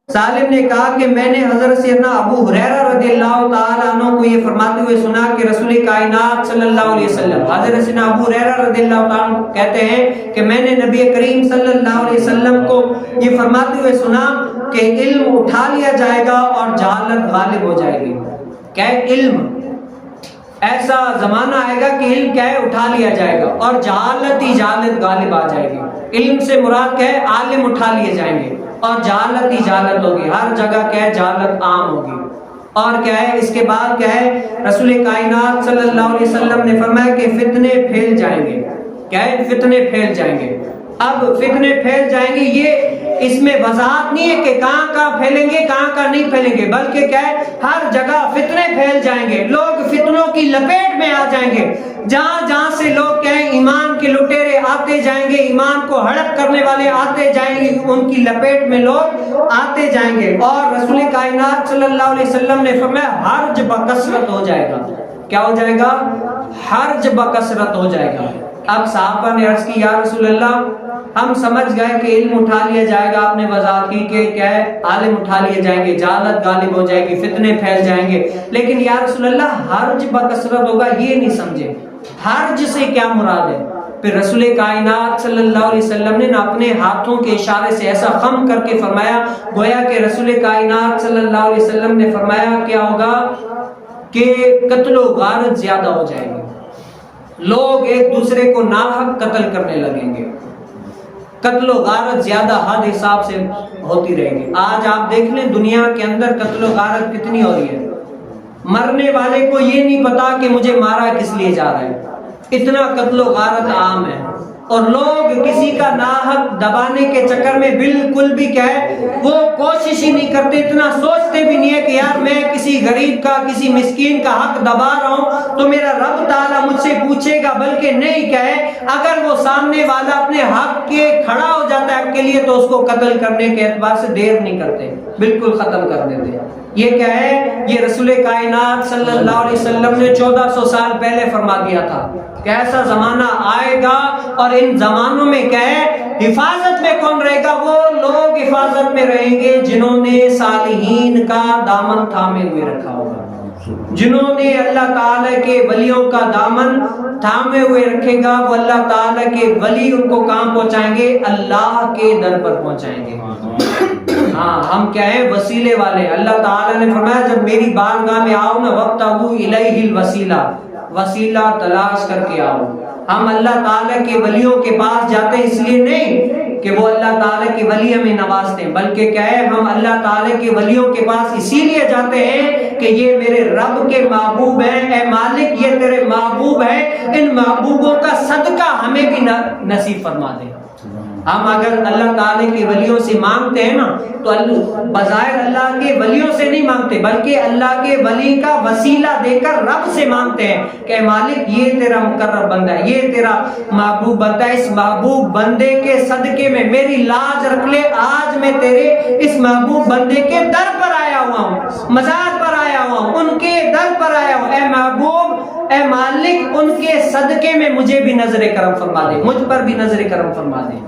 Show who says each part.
Speaker 1: سالم نے کہا کہ میں نے حضرت سیدنا ابو ہریرہ رضی اللہ تعالیٰ عنہ کو یہ فرماتے ہوئے سنا کہ رسول کائنات صلی اللہ علیہ وسلم، حضرت سیدنا ابو ہریرہ رضی اللہ تعالیٰ عنہ کہتے ہیں کہ میں نے نبی کریم صلی اللہ علیہ وسلم کو یہ فرماتے ہوئے سنا کہ علم اٹھا لیا جائے گا اور جہالت غالب ہو جائے گی۔ کیا ہے؟ علم، ایسا زمانہ آئے گا کہ علم کیا ہے؟ اٹھا لیا جائے گا اور جہالت ہی جہالت غالب آ جائے گی۔ علم سے مراد کیا ہے؟ عالم اٹھا لیے جائیں گے اور جہالت ہی جہالت ہوگی، ہر جگہ کیا ہے؟ جہالت عام ہوگی۔ اور کیا ہے اس کے بعد کیا ہے؟ رسول کائنات صلی اللہ علیہ وسلم نے فرمایا کہ فتنے پھیل جائیں گے۔ کیا ہے؟ فتنے پھیل جائیں گے۔ اب فتنے پھیل جائیں گے، یہ اس میں وضاحت نہیں ہے کہ کہاں کہاں پھیلیں گے کہاں کہاں نہیں پھیلیں گے، بلکہ کیا ہے؟ ہر جگہ فتنے پھیل جائیں گے، لوگ فتنوں کی لپیٹ میں آ جائیں گے۔ جہاں جہاں سے لوگ کیا ہے؟ ایمان کے لٹیرے آتے جائیں گے، ایمان کو ہڑپ کرنے والے آتے جائیں گے، ان کی لپیٹ میں لوگ آتے جائیں گے۔ اور رسول کائنات صلی اللہ علیہ وسلم نے فرمایا حرج بکثرت ہو جائے گا۔ کیا ہو جائے گا؟ حرج بکثرت ہو جائے گا۔ اب صحابہ نے عرض کی یا رسول اللہ ہم سمجھ گئے کہ علم اٹھا لیا جائے گا، آپ نے وضاحت کی کہ کیا ہے؟ عالم اٹھا لیے جائیں گے، جہالت غالب ہو جائے گی، فتنے پھیل جائیں گے، لیکن یا رسول اللہ حرج بکثرت ہوگا، یہ نہیں سمجھے۔ حرج سے کیا مراد ہے؟ پھر رسول کائنات صلی اللہ علیہ وسلم نے اپنے ہاتھوں کے اشارے سے ایسا خم کر کے فرمایا گویا کہ رسول کائنات صلی اللہ علیہ وسلم نے فرمایا کیا ہوگا کہ قتل و غارت زیادہ ہو جائے گی، لوگ ایک دوسرے کو ناحق قتل کرنے لگیں گے، قتل و غارت زیادہ حد حساب سے ہوتی رہے گی۔ آج آپ دیکھ لیں دنیا کے اندر قتل و غارت کتنی ہو رہی ہے، مرنے والے کو یہ نہیں پتا کہ مجھے مارا کس لیے جا رہا ہے، اتنا قتل و غارت عام ہے۔ اور لوگ کسی کا ناحق دبانے کے چکر میں بالکل بھی کیا ہے وہ کوشش ہی نہیں کرتے، اتنا سوچتے بھی نہیں ہے کہ یار میں کسی غریب کا کسی مسکین کا حق دبا رہا ہوں تو میرا رب تعالیٰ مجھ سے پوچھے گا، بلکہ نہیں کیا ہے اگر وہ سامنے والا اپنے حق کے کھڑا ہو جاتا ہے حق کے لیے تو اس کو قتل کرنے کے اعتبار سے دیر نہیں کرتے، بالکل ختم کر دیتے۔ یہ کیا ہے؟ یہ رسول کائنات صلی اللہ علیہ وسلم نے 1400 سال پہلے فرما دیا تھا کہ ایسا زمانہ آئے گا، اور ان زمانوں میں کیا ہے حفاظت میں کون رہے گا؟ وہ لوگ حفاظت میں رہیں گے جنہوں نے صالحین کا دامن تھامے ہوئے رکھا ہوگا، جنہوں نے اللہ تعالیٰ کے ولیوں کا دامن تھامے ہوئے رکھے گا، وہ اللہ تعالیٰ کے ولی ان کو کہاں پہنچائیں گے؟ اللہ کے در پر پہنچائیں گے۔ ہاں ہم کیا ہے؟ وسیلے والے۔ اللہ تعالیٰ نے فرمایا جب میری بارگاہ میں آؤ نا وَابْتَغُوا إِلَيْهِ الْوَسِيلَةَ، وسیلہ تلاش کر کے آؤ۔ ہم اللہ تعالیٰ کے ولیوں کے پاس جاتے ہیں اس لیے نہیں کہ وہ اللہ تعالیٰ کے ولی ہمیں نوازتے ہیں، بلکہ کیا ہے ہم اللہ تعالیٰ کے ولیوں کے پاس اسی لیے جاتے ہیں کہ یہ میرے رب کے محبوب ہیں، اے مالک یہ تیرے محبوب ہیں، ان محبوبوں کا صدقہ ہمیں بھی نصیب فرما دے۔ ہم اگر اللہ تعالیٰ کے ولیوں سے مانگتے ہیں نا تو بظاہر اللہ کے ولیوں سے نہیں مانگتے، بلکہ اللہ کے ولی کا وسیلہ دے کر رب سے مانگتے ہیں کہ مالک یہ تیرا مقرب بندہ ہے، یہ تیرا محبوب بندہ ہے، اس محبوب بندے کے صدقے میں میری لاج رکھ لے، آج میں تیرے اس محبوب بندے کے در پر آیا ہوا ہوں، مزار پر آیا ہوا ہوں، ان کے در پر آیا ہوں، اے محبوب اے مالک ان کے صدقے میں مجھے بھی نظر کرم فرما دے، مجھ پر بھی نظر کرم فرما دے۔